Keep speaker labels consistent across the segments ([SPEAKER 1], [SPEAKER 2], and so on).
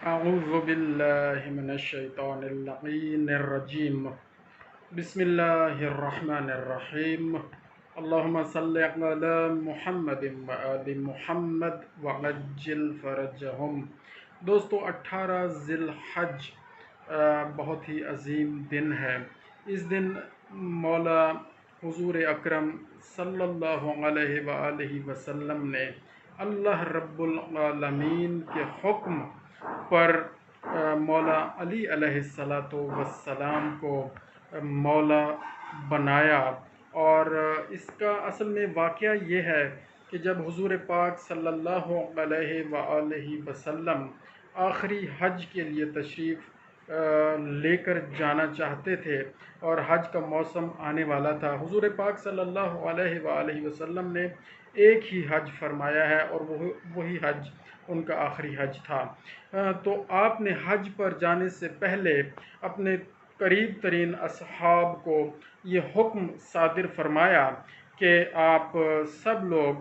[SPEAKER 1] أعوذ بالله من الشيطان اللعين الرجيم. بسم الله الرحمن الرحيم. اللهم صل على محمد وآل محمد وعجل فرجهم. دوستو 18 ذی الحج بہت ہی عظیم دن ہے۔ اس دن مولا حضور اکرم صلی اللہ علیہ وآلہ وسلم نے اللہ رب العالمین کے حکم پر مولا علی علیہ السلام کو مولا بنایا، اور اس کا اصل میں واقعہ یہ ہے کہ جب حضور پاک صلی اللہ علیہ وآلہ وسلم آخری حج کے لیے تشریف لے کر جانا چاہتے تھے اور حج کا موسم آنے والا تھا، حضور پاک صلی اللہ علیہ وآلہ وسلم نے ایک ہی حج فرمایا ہے، اور وہی حج ان کا آخری حج تھا۔ تو آپ نے حج پر جانے سے پہلے اپنے قریب ترین اصحاب کو یہ حکم صادر فرمایا کہ آپ سب لوگ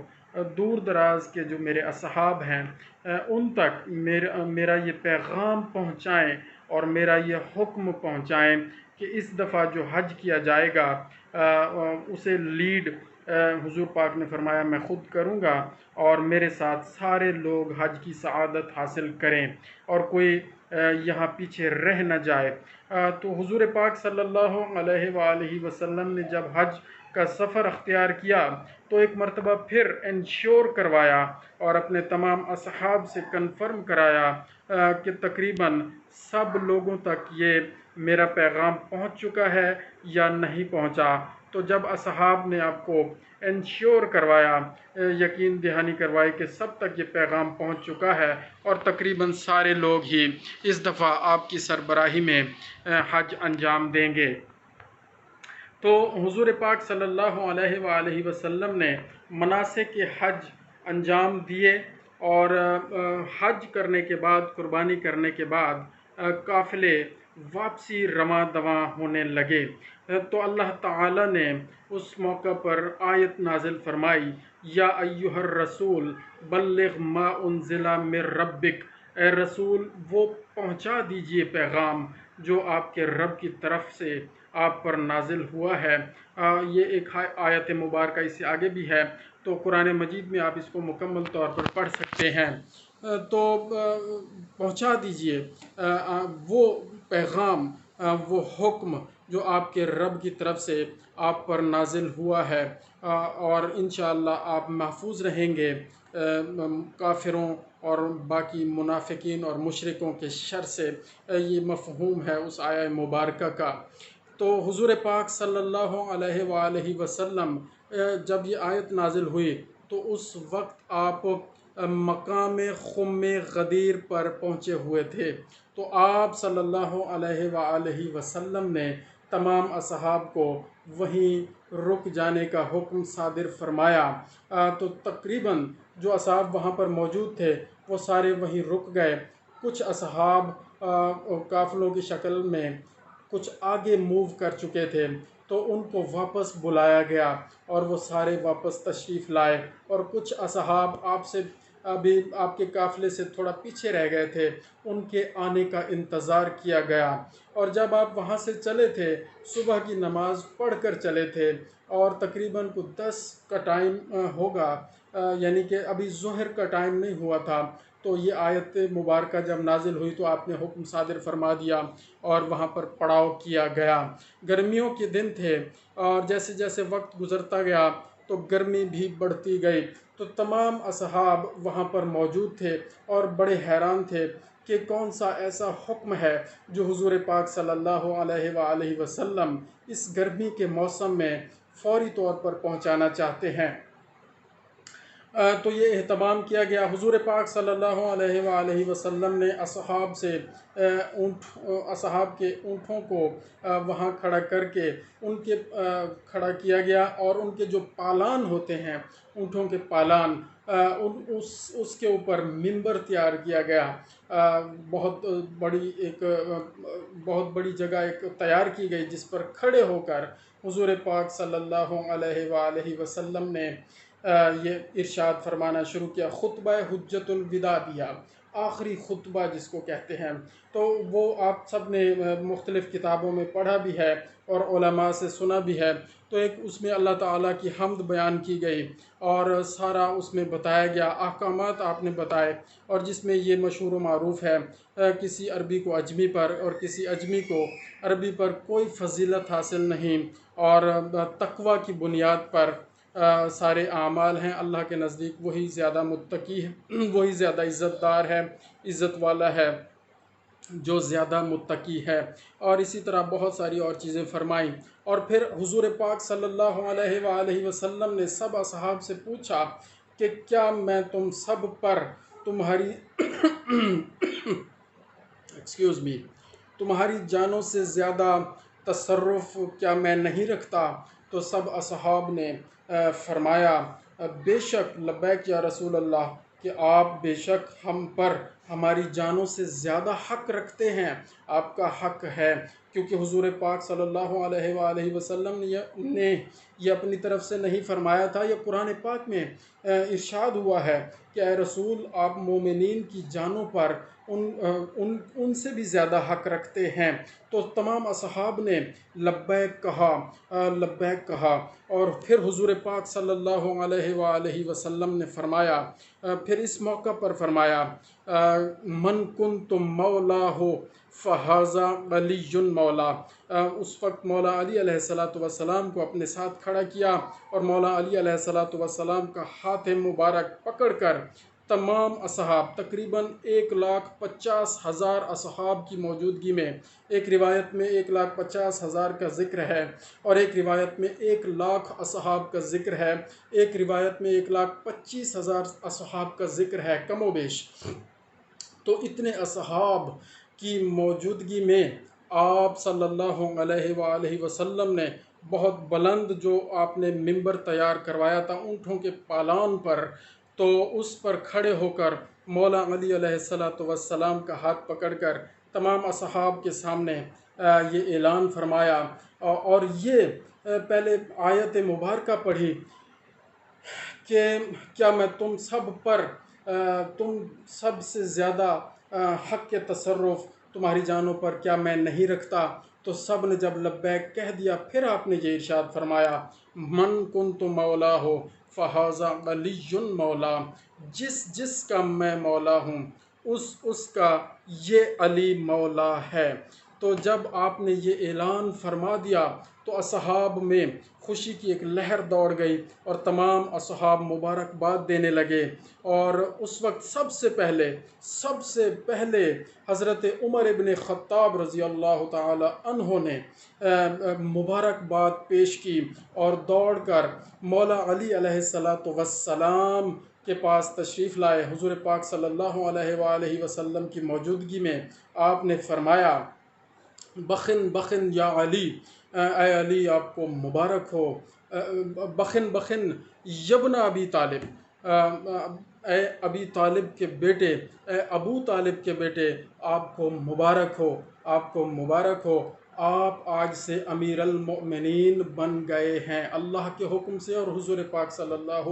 [SPEAKER 1] دور دراز کے جو میرے اصحاب ہیں ان تک میرا یہ پیغام پہنچائیں اور میرا یہ حکم پہنچائیں کہ اس دفعہ جو حج کیا جائے گا اسے لیڈ حضور پاک نے فرمایا میں خود کروں گا، اور میرے ساتھ سارے لوگ حج کی سعادت حاصل کریں اور کوئی یہاں پیچھے رہ نہ جائے۔ تو حضور پاک صلی اللہ علیہ وآلہ وسلم نے جب حج کا سفر اختیار کیا تو ایک مرتبہ پھر انشور کروایا اور اپنے تمام اصحاب سے کنفرم کرایا کہ تقریباً سب لوگوں تک یہ میرا پیغام پہنچ چکا ہے یا نہیں پہنچا۔ تو جب اصحاب نے آپ کو انشور کروایا، یقین دہانی کروائی کہ سب تک یہ پیغام پہنچ چکا ہے اور تقریباً سارے لوگ ہی اس دفعہ آپ کی سربراہی میں حج انجام دیں گے، تو حضور پاک صلی اللہ علیہ وآلہ وسلم نے مناسک حج انجام دیے، اور حج کرنے کے بعد، قربانی کرنے کے بعد قافلے واپسی رواں دواں ہونے لگے۔ تو اللہ تعالی نے اس موقع پر آیت نازل فرمائی، یا ایہا الرسول بلغ ما انزل من ربک، اے رسول وہ پہنچا دیجئے پیغام جو آپ کے رب کی طرف سے آپ پر نازل ہوا ہے۔ یہ ایک آیت مبارکہ اس سے آگے بھی ہے، تو قرآن مجید میں آپ اس کو مکمل طور پر پڑھ سکتے ہیں۔ تو پہنچا دیجئے وہ پیغام، وہ حکم جو آپ کے رب کی طرف سے آپ پر نازل ہوا ہے، اور انشاءاللہ آپ محفوظ رہیں گے کافروں اور باقی منافقین اور مشرکوں کے شر سے۔ یہ مفہوم ہے اس آیہ مبارکہ کا۔ تو حضور پاک صلی اللہ علیہ وآلہ وسلم جب یہ آیت نازل ہوئی تو اس وقت آپ مقام خم غدیر پر پہنچے ہوئے تھے، تو آپ صلی اللہ علیہ وآلہ وسلم نے تمام اصحاب کو وہیں رک جانے کا حکم صادر فرمایا۔ تو تقریباً جو اصحاب وہاں پر موجود تھے وہ سارے وہیں رک گئے۔ کچھ اصحاب قافلوں کی شکل میں کچھ آگے موو کر چکے تھے، تو ان کو واپس بلایا گیا اور وہ سارے واپس تشریف لائے، اور کچھ اصحاب آپ سے ابھی آپ کے قافلے سے تھوڑا پیچھے رہ گئے تھے، ان کے آنے کا انتظار کیا گیا۔ اور جب آپ وہاں سے چلے تھے صبح کی نماز پڑھ کر چلے تھے، اور تقریباً کچھ 10 کا ٹائم ہوگا، یعنی کہ ابھی ظہر کا ٹائم نہیں ہوا تھا، تو یہ آیت مبارکہ جب نازل ہوئی تو آپ نے حکم صادر فرما دیا اور وہاں پر پڑاؤ کیا گیا۔ گرمیوں کے دن تھے، اور جیسے جیسے وقت گزرتا گیا تو گرمی بھی بڑھتی گئی، تو تمام اصحاب وہاں پر موجود تھے اور بڑے حیران تھے کہ کون سا ایسا حکم ہے جو حضور پاک صلی اللہ علیہ وآلہ وسلم اس گرمی کے موسم میں فوری طور پر پہنچانا چاہتے ہیں۔ تو یہ اہتمام کیا گیا۔ حضور پاک صلی اللہ علیہ وآلہ وسلم نے اصحاب کے اونٹوں کو وہاں کھڑا کر کے کھڑا کیا گیا، اور ان کے جو پالان ہوتے ہیں، اونٹوں کے پالان، اس کے اوپر منبر تیار کیا گیا۔ بہت بڑی جگہ ایک تیار کی گئی جس پر کھڑے ہو کر حضور پاک صلی اللہ علیہ وآلہ وسلم نے یہ ارشاد فرمانا شروع کیا، خطبہ حجت الوداع دیا، آخری خطبہ جس کو کہتے ہیں، تو وہ آپ سب نے مختلف کتابوں میں پڑھا بھی ہے اور علماء سے سنا بھی ہے۔ تو ایک اس میں اللہ تعالیٰ کی حمد بیان کی گئی اور سارا اس میں بتایا گیا، احکامات آپ نے بتائے، اور جس میں یہ مشہور و معروف ہے کسی عربی کو عجمی پر اور کسی عجمی کو عربی پر کوئی فضیلت حاصل نہیں، اور تقوی کی بنیاد پر سارے اعمال ہیں اللہ کے نزدیک، وہی زیادہ متقی ہے، وہی زیادہ عزت دار ہے، عزت والا ہے جو زیادہ متقی ہے۔ اور اسی طرح بہت ساری اور چیزیں فرمائیں۔ اور پھر حضور پاک صلی اللہ علیہ وآلہ وسلم نے سب اصحاب سے پوچھا کہ کیا میں تم سب پر تمہاری ایکسکیوز می تمہاری جانوں سے زیادہ تصرف کیا میں نہیں رکھتا؟ تو سب اصحاب نے فرمایا بے شک، لبیک یا رسول اللہ، کہ آپ بے شک ہم پر ہماری جانوں سے زیادہ حق رکھتے ہیں، آپ کا حق ہے، کیونکہ حضور پاک صلی اللہ علیہ وآلہ وسلم نے یہ اپنی طرف سے نہیں فرمایا تھا، یہ قرآن پاک میں ارشاد ہوا ہے کہ اے رسول، آپ مومنین کی جانوں پر ان سے بھی زیادہ حق رکھتے ہیں۔ تو تمام اصحاب نے لبیک کہا، لبیک کہا، اور پھر حضور پاک صلی اللہ علیہ وآلہ وسلم نے فرمایا، پھر اس موقع پر فرمایا من کنت مولا ہو فہذا علی مولا۔ اس وقت مولا علی علیہ السلام کو اپنے ساتھ کھڑا کیا اور مولا علی علیہ السلام کا ہاتھ مبارک پکڑ کر تمام اصحاب، تقریباً 1,50,000 اصحاب کی موجودگی میں، ایک روایت میں 1,50,000 کا ذکر ہے اور ایک روایت میں 1,00,000 اصحاب کا ذکر ہے، ایک روایت میں 1,25,000 اصحاب کا ذکر ہے، کم و بیش۔ تو اتنے اصحاب کی موجودگی میں آپ صلی اللہ علیہ وآلہ وسلم نے بہت بلند جو آپ نے ممبر تیار کروایا تھا اونٹوں کے پالان پر، تو اس پر کھڑے ہو کر مولا علی علیہ السلام کا ہاتھ پکڑ کر تمام اصحاب کے سامنے یہ اعلان فرمایا، اور یہ پہلے آیت مبارکہ پڑھی کہ کیا میں تم سب پر تم سب سے زیادہ حق کے تصرف تمہاری جانوں پر کیا میں نہیں رکھتا؟ تو سب نے جب لبیک کہہ دیا، پھر آپ نے یہ ارشاد فرمایا من کنت مولا ہو فہذا علی مولا، جس جس کا میں مولا ہوں اس کا یہ علی مولا ہے۔ تو جب آپ نے یہ اعلان فرما دیا تو اصحاب میں خوشی کی ایک لہر دوڑ گئی اور تمام اصحاب مبارکباد دینے لگے، اور اس وقت سب سے پہلے حضرت عمر ابن خطاب رضی اللہ تعالی عنہ نے مبارکباد پیش کی اور دوڑ کر مولا علی علیہ السلام کے پاس تشریف لائے۔ حضور پاک صلی اللہ علیہ وآلہ وسلم کی موجودگی میں آپ نے فرمایا بخن بخن یا علی، اے علی آپ کو مبارک ہو، بخن بخن یبن ابی طالب، اے ابی طالب کے بیٹے، اے ابو طالب کے بیٹے، آپ کو مبارک ہو، آپ کو مبارک ہو، آپ آج سے امیر المؤمنین بن گئے ہیں اللہ کے حکم سے اور حضور پاک صلی اللہ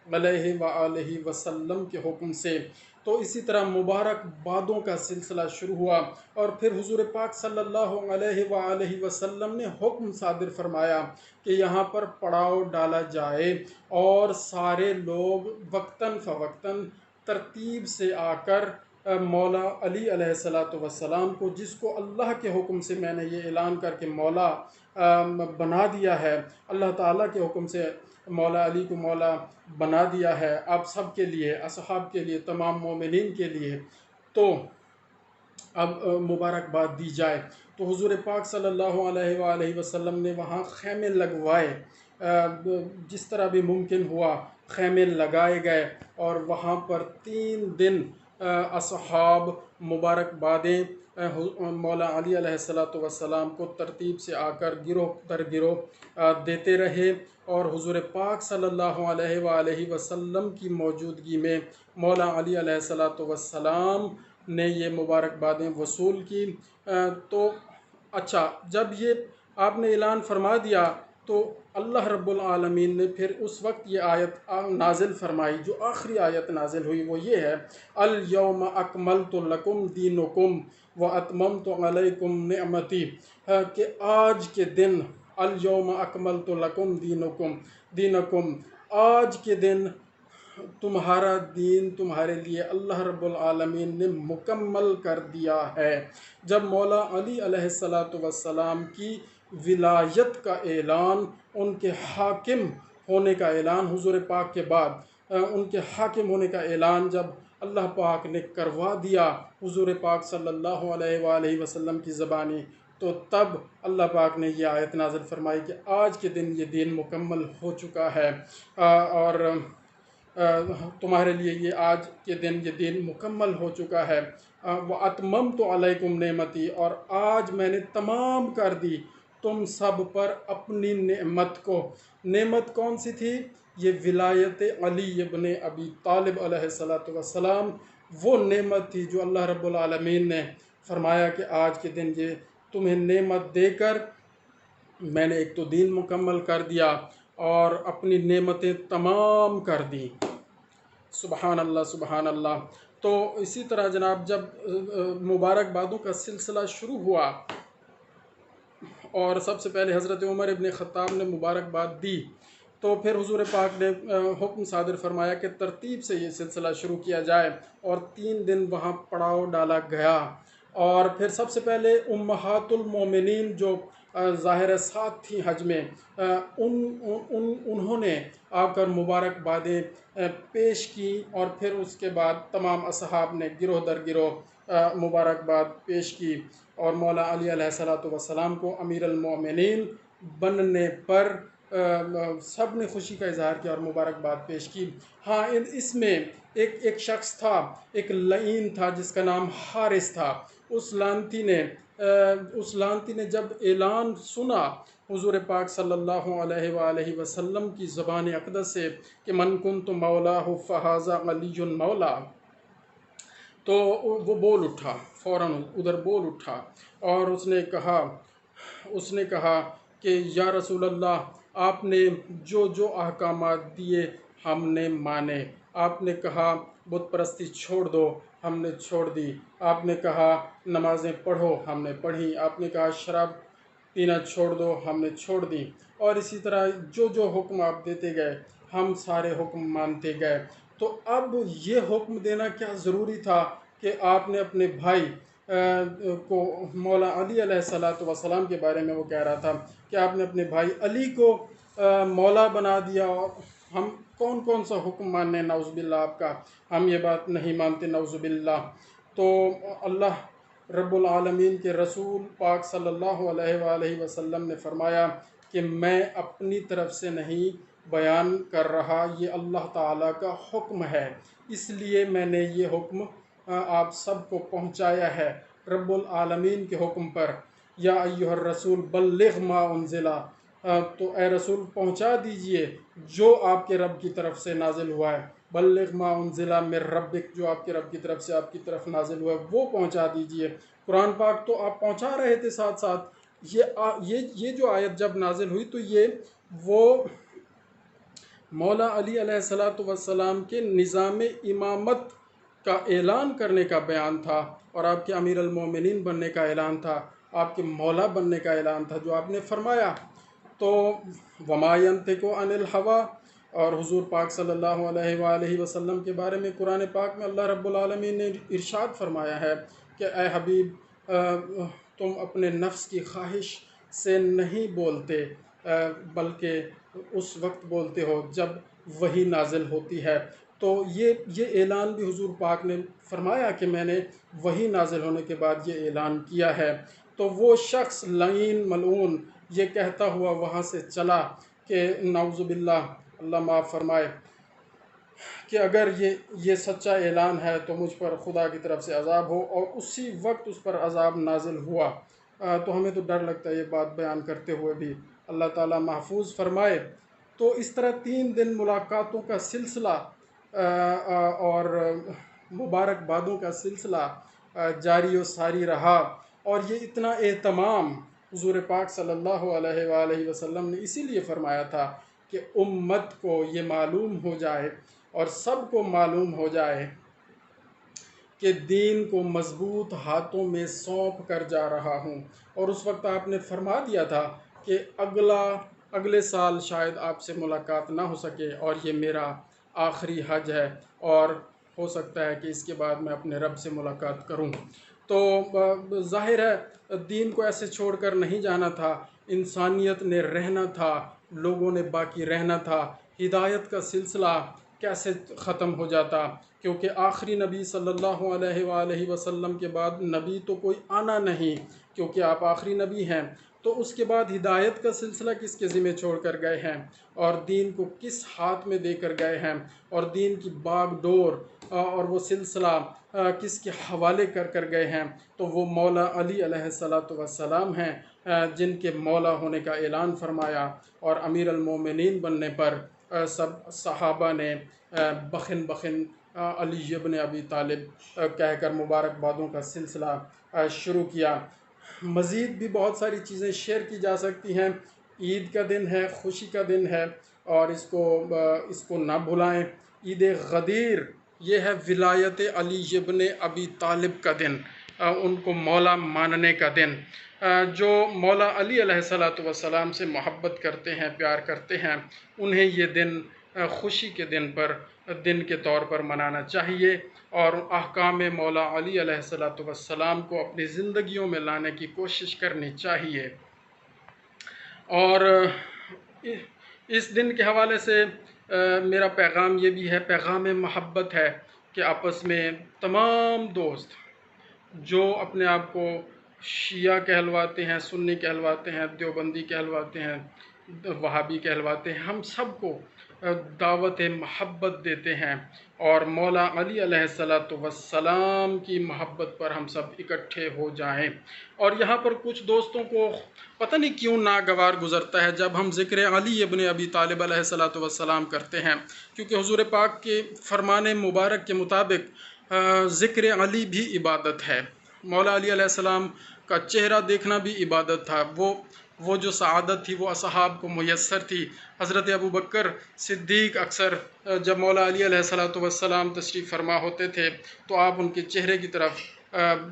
[SPEAKER 1] علیہ وآلہ وسلم کے حکم سے۔ تو اسی طرح مبارک بادوں کا سلسلہ شروع ہوا، اور پھر حضور پاک صلی اللہ علیہ وآلہ وسلم نے حکم صادر فرمایا کہ یہاں پر پڑاؤ ڈالا جائے اور سارے لوگ وقتاً فوقتاً ترتیب سے آ کر مولا علی علیہ السلام کو، جس کو اللہ کے حکم سے میں نے یہ اعلان کر کے مولا بنا دیا ہے، اللہ تعالیٰ کے حکم سے مولا علی کو مولا بنا دیا ہے آپ سب کے لیے، اصحاب کے لیے، تمام مومنین کے لیے، تو اب مبارکباد دی جائے۔ تو حضور پاک صلی اللہ علیہ وآلہ وسلم نے وہاں خیمے لگوائے، جس طرح بھی ممکن ہوا خیمے لگائے گئے، اور وہاں پر 3 دن اصحاب مبارکبادیں مولا علی علیہ السلام کو ترتیب سے آ کر گروہ در گروہ دیتے رہے، اور حضور پاک صلی اللہ علیہ وآلہ وسلم کی موجودگی میں مولا علی علیہ السلام نے یہ مبارکبادیں وصول کی۔ تو اچھا، جب یہ آپ نے اعلان فرما دیا تو اللہ رب العالمین نے پھر اس وقت یہ آیت نازل فرمائی، جو آخری آیت نازل ہوئی وہ یہ ہے، الیوم اکملت لکم دینکم واتممت علیکم نعمتی، کہ آج کے دن، الیوم اکملت لکم دینکم، آج کے دن تمہارا دین تمہارے لیے اللہ رب العالمین نے مکمل کر دیا ہے۔ جب مولا علی علیہ السلام کی ولایت کا اعلان، ان کے حاکم ہونے کا اعلان حضور پاک کے بعد، ان کے حاکم ہونے کا اعلان جب اللہ پاک نے کروا دیا حضور پاک صلی اللہ علیہ وآلہ وسلم کی زبانی، تو تب اللہ پاک نے یہ آیت نازل فرمائی کہ آج کے دن یہ دین مکمل ہو چکا ہے، اور تمہارے لیے یہ آج کے دن یہ دین مکمل ہو چکا ہے۔ وَأَتْمَمْتُ عَلَيْكُمْ نِعْمَتِي، اور آج میں نے تمام کر دی تم سب پر اپنی نعمت کو۔ نعمت کون سی تھی؟ یہ ولایت علی ابن ابی طالب علیہ السلام، وہ نعمت تھی جو اللہ رب العالمین نے فرمایا کہ آج کے دن یہ تمہیں نعمت دے کر میں نے ایک تو دین مکمل کر دیا اور اپنی نعمتیں تمام کر دیں۔ سبحان اللہ سبحان اللہ۔ تو اسی طرح جناب جب مبارکبادوں کا سلسلہ شروع ہوا اور سب سے پہلے حضرت عمر ابن خطاب نے مبارکباد دی، تو پھر حضور پاک نے حکم صادر فرمایا کہ ترتیب سے یہ سلسلہ شروع کیا جائے، اور 3 دن وہاں پڑاؤ ڈالا گیا۔ اور پھر سب سے پہلے امہات المومنین جو ظاہر ساتھ تھیں حج میں، انہوں نے آ کر مبارکبادیں پیش کی، اور پھر اس کے بعد تمام اصحاب نے گروہ در گروہ مبارکباد پیش کی، اور مولا علی علیہ السلام کو امیر المومنین بننے پر سب نے خوشی کا اظہار کیا اور مبارکباد پیش کی۔ ہاں، اس میں ایک شخص تھا، ایک لعین تھا جس کا نام حارث تھا۔ اس لعنتی نے جب اعلان سنا حضور پاک صلی اللہ علیہ وآلہ وسلم کی زبان اقدس سے کہ من کنت مولاہ فہذا علی مولا، تو وہ بول اٹھا، فوراً ادھر بول اٹھا، اور اس نے کہا کہ یا رسول اللہ، آپ نے جو احکامات دیے ہم نے مانے۔ آپ نے کہا بت پرستی چھوڑ دو، ہم نے چھوڑ دی۔ آپ نے کہا نمازیں پڑھو، ہم نے پڑھی۔ آپ نے کہا شراب پینا چھوڑ دو، ہم نے چھوڑ دی۔ اور اسی طرح جو حکم آپ دیتے گئے ہم سارے حکم مانتے گئے۔ تو اب یہ حکم دینا کیا ضروری تھا کہ آپ نے اپنے بھائی کو، مولا علی علیہ السلام کے بارے میں وہ کہہ رہا تھا کہ آپ نے اپنے بھائی علی کو مولا بنا دیا، اور ہم کون سا حکم ماننے نعوذ باللہ آپ کا، ہم یہ بات نہیں مانتے نعوذ باللہ۔ تو اللہ رب العالمین کے رسول پاک صلی اللہ علیہ وآلہ وسلم نے فرمایا کہ میں اپنی طرف سے نہیں بیان کر رہا، یہ اللہ تعالیٰ کا حکم ہے، اس لیے میں نے یہ حکم آپ سب کو پہنچایا ہے رب العالمین کے حکم پر۔ یا ایھا الرسول بلغ ما انزل، تو اے رسول پہنچا دیجئے جو آپ کے رب کی طرف سے نازل ہوا ہے، بلغ ما انزل من ربک، جو آپ کے رب کی طرف سے آپ کی طرف نازل ہوا ہے وہ پہنچا دیجئے۔ قرآن پاک تو آپ پہنچا رہے تھے، ساتھ ساتھ یہ جو آیت جب نازل ہوئی تو یہ وہ مولا علی علیہ السلام کے نظام امامت کا اعلان کرنے کا بیان تھا، اور آپ کے امیر المومنین بننے کا اعلان تھا، آپ کے مولا بننے کا اعلان تھا جو آپ نے فرمایا۔ تو وما ينطق عن الهوى، اور حضور پاک صلی اللہ علیہ وآلہ وسلم کے بارے میں قرآن پاک میں اللہ رب العالمین نے ارشاد فرمایا ہے کہ اے حبیب، تم اپنے نفس کی خواہش سے نہیں بولتے، بلکہ اس وقت بولتے ہو جب وحی نازل ہوتی ہے۔ تو یہ اعلان بھی حضور پاک نے فرمایا کہ میں نے وحی نازل ہونے کے بعد یہ اعلان کیا ہے۔ تو وہ شخص لعین ملعون یہ کہتا ہوا وہاں سے چلا کہ نعوذ باللہ، اللہ معاف فرمائے، کہ اگر یہ سچا اعلان ہے تو مجھ پر خدا کی طرف سے عذاب ہو، اور اسی وقت اس پر عذاب نازل ہوا۔ تو ہمیں تو ڈر لگتا ہے یہ بات بیان کرتے ہوئے بھی، اللہ تعالیٰ محفوظ فرمائے۔ تو اس طرح 3 دن ملاقاتوں کا سلسلہ اور مبارکبادوں کا سلسلہ جاری و ساری رہا، اور یہ اتنا اہتمام حضور پاک صلی اللہ علیہ وآلہ وسلم نے اسی لیے فرمایا تھا کہ امت کو یہ معلوم ہو جائے اور سب کو معلوم ہو جائے کہ دین کو مضبوط ہاتھوں میں سونپ کر جا رہا ہوں۔ اور اس وقت آپ نے فرما دیا تھا کہ اگلے سال شاید آپ سے ملاقات نہ ہو سکے اور یہ میرا آخری حج ہے، اور ہو سکتا ہے کہ اس کے بعد میں اپنے رب سے ملاقات کروں۔ تو ظاہر ہے دین کو ایسے چھوڑ کر نہیں جانا تھا، انسانیت نے رہنا تھا، لوگوں نے باقی رہنا تھا۔ ہدایت کا سلسلہ کیسے ختم ہو جاتا، کیونکہ آخری نبی صلی اللہ علیہ وآلہ وسلم کے بعد نبی تو کوئی آنا نہیں، کیونکہ آپ آخری نبی ہیں۔ تو اس کے بعد ہدایت کا سلسلہ کس کے ذمہ چھوڑ کر گئے ہیں، اور دین کو کس ہاتھ میں دے کر گئے ہیں، اور دین کی باغ ڈور اور وہ سلسلہ کس کے حوالے کر گئے ہیں؟ تو وہ مولا علی علیہ السلام ہیں، جن کے مولا ہونے کا اعلان فرمایا، اور امیر المومنین بننے پر سب صحابہ نے بخن بخن علی ابن ابی طالب کہہ کر مبارکبادوں کا سلسلہ شروع کیا۔ مزید بھی بہت ساری چیزیں شیئر کی جا سکتی ہیں۔ عید کا دن ہے، خوشی کا دن ہے، اور اس کو نہ بھلائیں۔ عید غدیر یہ ہے ولایت علی ابن ابی طالب کا دن، ان کو مولا ماننے کا دن۔ جو مولا علی علیہ السلام سے محبت کرتے ہیں، پیار کرتے ہیں، انہیں یہ دن خوشی کے دن کے طور پر منانا چاہیے، اور احکام مولا علی علیہ السلام کو اپنی زندگیوں میں لانے کی کوشش کرنی چاہیے۔ اور اس دن کے حوالے سے میرا پیغام یہ بھی ہے، پیغام محبت ہے، کہ آپس میں تمام دوست جو اپنے آپ کو شیعہ کہلواتے ہیں، سنی کہلواتے ہیں، دیوبندی کہلواتے ہیں، وہابی کہلواتے ہیں، ہم سب کو دعوت محبت دیتے ہیں، اور مولا علی علیہ السلام کی محبت پر ہم سب اکٹھے ہو جائیں۔ اور یہاں پر کچھ دوستوں کو پتہ نہیں کیوں ناگوار گزرتا ہے جب ہم ذکر علی ابن ابی طالب علیہ السلام کرتے ہیں، کیونکہ حضور پاک کے فرمان مبارک کے مطابق ذکر علی بھی عبادت ہے۔ مولا علی علیہ السلام کا چہرہ دیکھنا بھی عبادت تھا۔ وہ جو سعادت تھی وہ اصحاب کو میسر تھی۔ حضرت ابوبکر صدیق اکثر جب مولا علی علیہ السلام تشریف فرما ہوتے تھے تو آپ ان کے چہرے کی طرف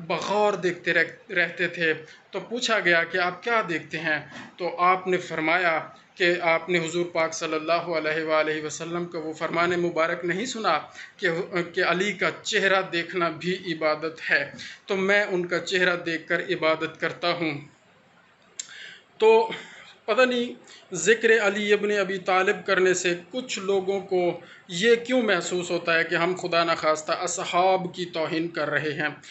[SPEAKER 1] بغور دیکھتے رہتے تھے۔ تو پوچھا گیا کہ آپ کیا دیکھتے ہیں؟ تو آپ نے فرمایا کہ آپ نے حضور پاک صلی اللہ علیہ وآلہ وسلم کا وہ فرمان مبارک نہیں سنا کہ علی کا چہرہ دیکھنا بھی عبادت ہے، تو میں ان کا چہرہ دیکھ کر عبادت کرتا ہوں۔ تو پتہ نہیں ذکر علی ابن ابی طالب کرنے سے کچھ لوگوں کو یہ کیوں محسوس ہوتا ہے کہ ہم خدا نخواستہ اصحاب کی توہین کر رہے ہیں۔